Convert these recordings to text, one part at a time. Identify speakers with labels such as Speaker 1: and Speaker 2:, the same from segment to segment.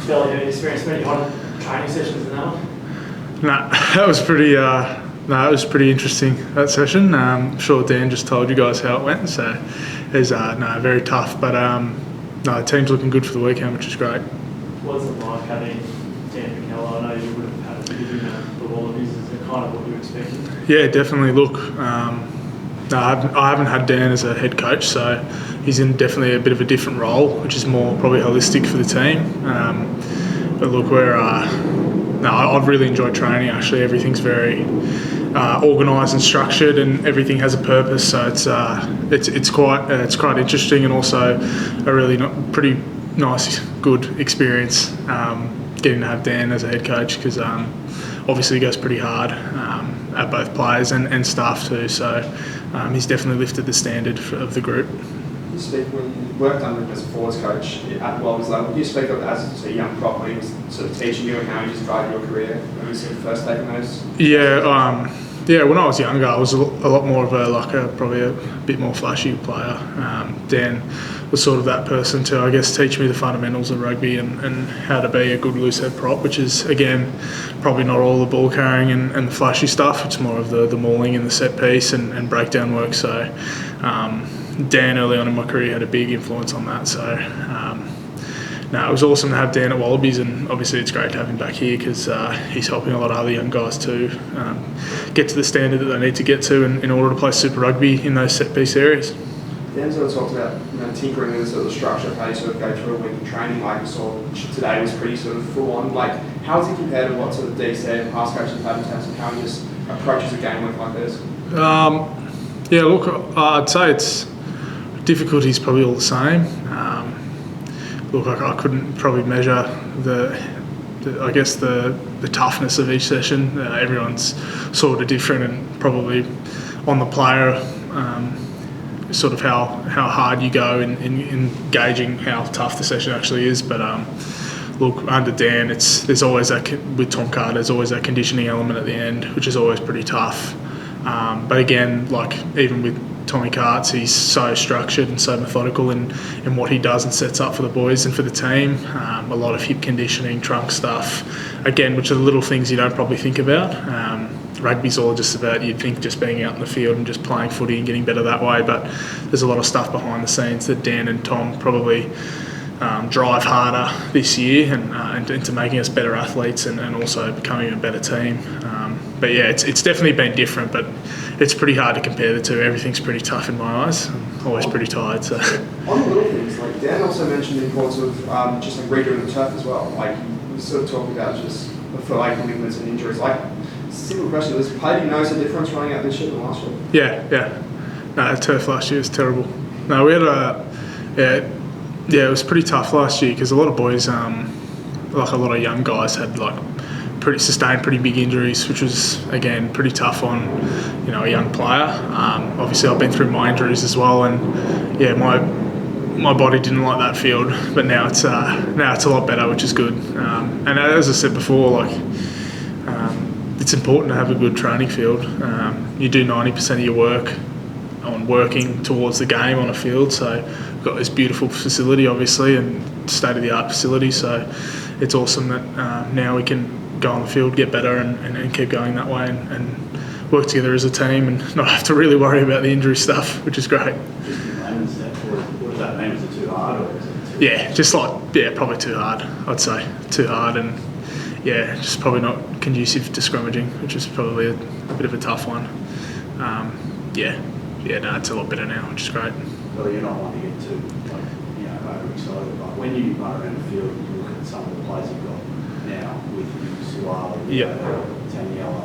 Speaker 1: feel like you experienced many hot training sessions in that one?
Speaker 2: Nah, that was pretty. It was pretty interesting, that session. I'm sure Dan just told you guys how it went. So it was very tough, but the team's looking good for the weekend, which is great.
Speaker 1: What's it like having Dan McKellar? I know you would have had a bit of the Wallabies. Is it kind of what you expected?
Speaker 2: Yeah, definitely. Look, I haven't had Dan as a head coach, so he's in definitely a bit of a different role, which is more probably holistic for the team. But look, I've really enjoyed training. Actually, everything's very organised and structured, and everything has a purpose. So it's quite interesting, and also a really pretty nice, good experience getting to have Dan as a head coach, because obviously he goes pretty hard at both players and staff too. So he's definitely lifted the standard of the group.
Speaker 3: You speak when you worked under him as a forwards coach at Wallabies level. Do you speak of as a young prop when he was sort of teaching you and how he just drive your career? When you sort of first taken those?
Speaker 2: Yeah, when I was younger, I was a lot more of probably a bit more flashy player. Dan was sort of that person to, I guess, teach me the fundamentals of rugby and how to be a good loose head prop, which is, again, probably not all the ball carrying and the flashy stuff. It's more of the mauling and the set piece and breakdown work. So Dan early on in my career had a big influence on that. So it was awesome to have Dan at Wallabies, and obviously it's great to have him back here because he's helping a lot of other young guys too get to the standard that they need to get to in order to play Super Rugby in those set piece areas.
Speaker 3: Dan sort of talked about tinkering with sort of the structure of how you sort of go through a week of training. Like we saw today was pretty sort of full on. Like, how does he compare to what sort of DC and past coaches have in terms of how he just approaches a game week like this?
Speaker 2: I'd say it's difficulty's probably all the same. I couldn't probably measure the toughness of each session. Everyone's sort of different, and probably on the player, sort of how hard you go in gauging how tough the session actually is. But under Dan, there's always that, with Tom Carter, there's always that conditioning element at the end, which is always pretty tough. But again, even with Tommy Carts, he's so structured and so methodical in what he does and sets up for the boys and for the team. A lot of hip conditioning, trunk stuff, again, which are the little things you don't probably think about. Rugby's all just about, you'd think, just being out in the field and just playing footy and getting better that way, but there's a lot of stuff behind the scenes that Dan and Tom probably drive harder this year and into making us better athletes and also becoming a better team. But yeah, it's definitely been different, but it's pretty hard to compare the two. Everything's pretty tough in my eyes. I'm always pretty tired. So.
Speaker 3: On the little things, Dan also mentioned the importance of just redoing the turf as well. We sort of talked about just for ligaments and injuries. Simple question: does Paddy notice a difference running out this year than last year?
Speaker 2: Yeah. No, the turf last year was terrible. No, we had it was pretty tough last year because a lot of boys, a lot of young guys had sustained pretty big injuries, which was again pretty tough on a young player. Obviously, I've been through my injuries as well, and yeah, my body didn't like that field, but now it's a lot better, which is good. And as I said before, it's important to have a good training field. You do 90% of your work on working towards the game on a field, so we've got this beautiful facility, obviously, and state-of-the-art facility, so it's awesome that now we can go on the field, get better and keep going that way and work together as a team and not have to really worry about the injury stuff, which is great.
Speaker 4: What does that mean? Is it too hard? Or is it
Speaker 2: probably too hard, I'd say. Too hard, and just probably not conducive to scrummaging, which is probably a bit of a tough one. It's a lot better now, which is great.
Speaker 4: Well, you're not one to get too overexcited, but when you run around the field and you look at some of the players you've got now with Suala, Taniela,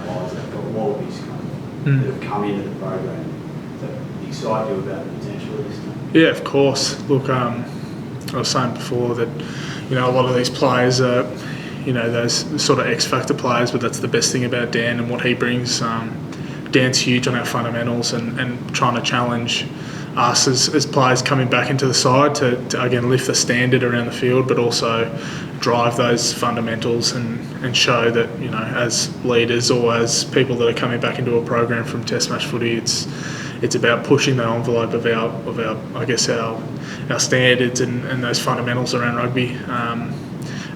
Speaker 4: Isaac, got Wallabies that have come into the program, does that excite you about the potential of this team?
Speaker 2: Yeah, of course. Look, I was saying before that a lot of these players are those sort of X-factor players, but that's the best thing about Dan and what he brings. Dan's huge on our fundamentals and trying to challenge us as players coming back into the side to again lift the standard around the field, but also drive those fundamentals and show that, you know, as leaders or as people that are coming back into a program from Test match footy, it's about pushing the envelope of our I guess our standards and those fundamentals around rugby.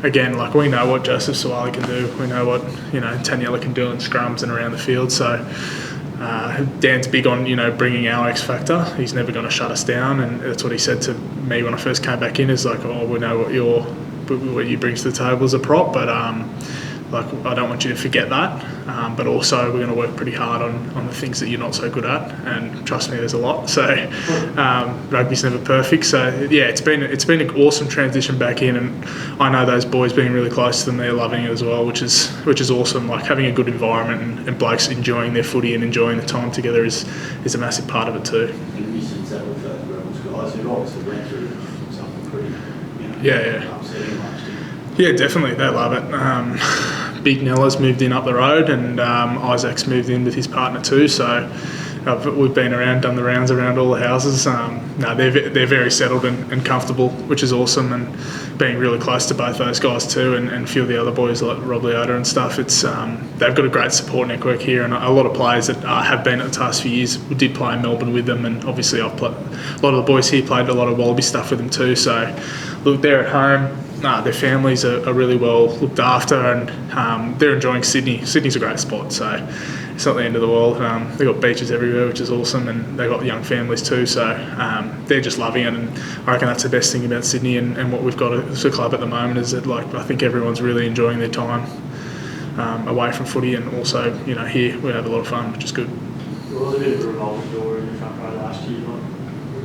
Speaker 2: Again, like, we know what Joseph Suwali can do. We know what, you know, Taniela can do in scrums and around the field. So Dan's big on, you know, bringing our X factor. He's never going to shut us down, and that's what he said to me when I first came back in. Is like, oh, we know what you bring to the table as a prop, but like, I don't want you to forget that. But also, we're going to work pretty hard on the things that you're not so good at, and trust me, there's a lot. So rugby's never perfect. So yeah, it's been an awesome transition back in, and I know those boys, being really close to them, they're loving it as well, which is awesome. Like, having a good environment and blokes enjoying their footy and enjoying the time together is a massive part of it too.
Speaker 4: And you sense that with those Rebels guys who obviously went through something pretty, you know,
Speaker 2: yeah.
Speaker 4: upsetting last year.
Speaker 2: Yeah, definitely. They love it. Big Nella's moved in up the road, and Isaac's moved in with his partner too. So we've been around, done the rounds around all the houses. No, they're very settled and comfortable, which is awesome. And being really close to both those guys too, and a few of the other boys like Rob Leota and stuff. It's they've got a great support network here, and a lot of players that have been at the Tahs for years. We did play in Melbourne with them, and obviously I've played a lot of the boys here played a lot of Wallaby stuff with them too. So look, they're at home. Their families are really well looked after, and they're enjoying Sydney. Sydney's a great spot, so it's not the end of the world. They've got beaches everywhere, which is awesome, and they've got young families too, so they're just loving it. And I reckon that's the best thing about Sydney and what we've got as a club at the moment, is that, like, I think everyone's really enjoying their time away from footy, and also, you know, here we have a lot of fun, which is good.
Speaker 1: There was a bit of a revolving door in the front row last year, like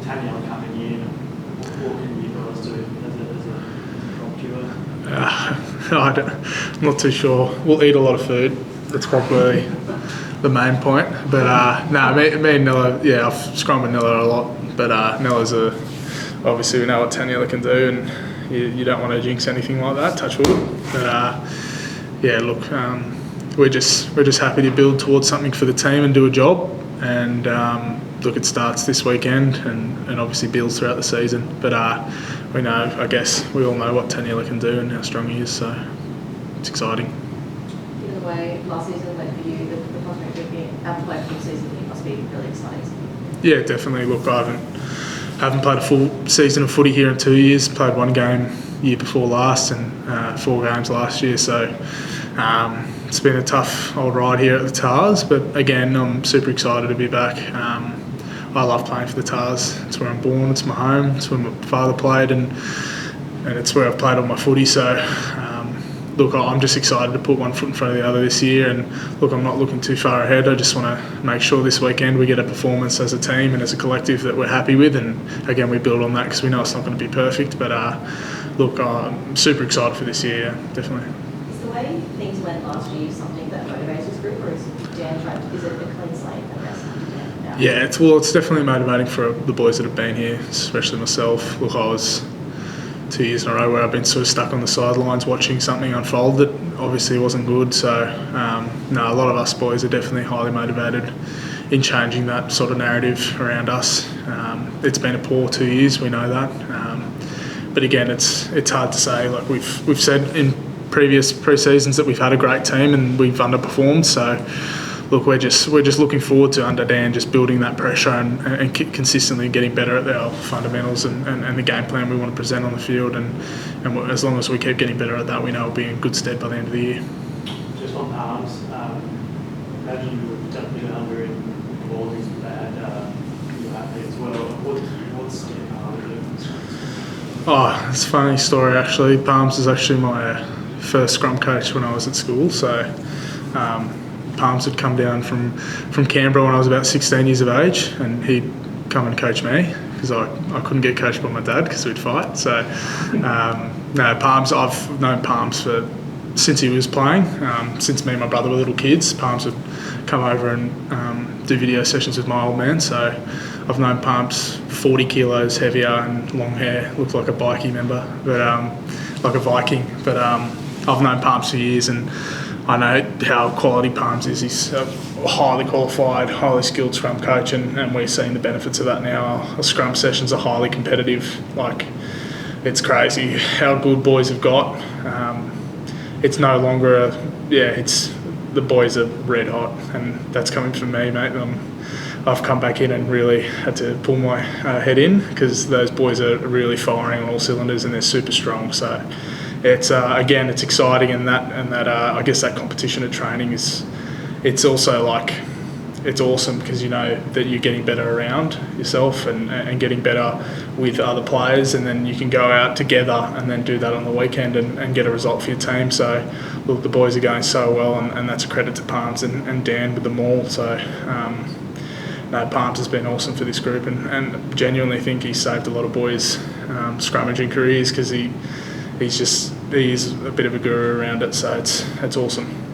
Speaker 1: Taniela coming in. What can you guys do as a prop duo?
Speaker 2: I'm not too sure. We'll eat a lot of food. That's probably the main point. But me and Nella, yeah, I've scrummed with Nella a lot. But Nella's obviously we know what Taniela can do, and you don't want to jinx anything like that. Touch wood. But yeah, look, we're just happy to build towards something for the team and do a job. And look, it starts this weekend and obviously builds throughout the season. But we know, I guess, we all know what Taniela can do and how strong he is, so it's exciting.
Speaker 5: Either way, last season went for you, the prospect of being out played full season, it must be really exciting.
Speaker 2: Yeah, definitely. Look, I haven't played a full season of footy here in 2 years. Played one game year before last and 4 games last year, so it's been a tough old ride here at the Tahs, but again, I'm super excited to be back. I love playing for the Tahs. It's where I'm born, it's my home, it's where my father played, and it's where I've played all my footy. So, look, I'm just excited to put one foot in front of the other this year. And look, I'm not looking too far ahead. I just want to make sure this weekend we get a performance as a team and as a collective that we're happy with. And again, we build on that because we know it's not going to be perfect. But look, I'm super excited for this year, definitely.
Speaker 5: Is the way things went last year something that motivates this group, or is Dan trying to, is it a clean slate, I guess?
Speaker 2: Yeah, it's definitely motivating for the boys that have been here, especially myself. Look, I was 2 years in a row where I've been sort of stuck on the sidelines watching something unfold that obviously wasn't good. So, no, a lot of us boys are definitely highly motivated in changing that sort of narrative around us. It's been a poor 2 years, we know that. But again, it's hard to say. Like we've said in previous pre-seasons that we've had a great team and we've underperformed. So, look, we're just looking forward to, under Dan, just building that pressure and consistently getting better at our fundamentals and the game plan we want to present on the field. And as long as we keep getting better at that, we know we'll be in good stead by the end of the year.
Speaker 1: Just on Palms, imagine you were done a bit under in qualities, but they had you happy as well. What's the part of it?
Speaker 2: Oh, it's a funny story actually. Palms is actually my first scrum coach when I was at school. So Palms had come down from Canberra when I was about 16 years of age, and he'd come and coach me because I couldn't get coached by my dad because we'd fight. So no, Palms, I've known Palms since he was playing. Since me and my brother were little kids, Palms would come over and do video sessions with my old man. So I've known Palms 40 kilos heavier and long hair, looked like a bikie member, but like a Viking. But I've known Palms for years, and I know how quality Palms is. He's a highly qualified, highly skilled scrum coach, and we're seeing the benefits of that now. Our scrum sessions are highly competitive. Like, it's crazy how good boys have got. It's no longer the boys are red hot, and that's coming from me, mate. I've come back in and really had to pull my head in, because those boys are really firing on all cylinders and they're super strong. So it's again, it's exciting, and that I guess that competition at training it's also like, it's awesome, because you know that you're getting better around yourself and getting better with other players, and then you can go out together and then do that on the weekend and get a result for your team. So look, the boys are going so well, and that's a credit to Palms and Dan with them all. So no, Palms has been awesome for this group, and genuinely think he's saved a lot of boys' scrummaging careers, because he's a bit of a guru around it. So it's awesome.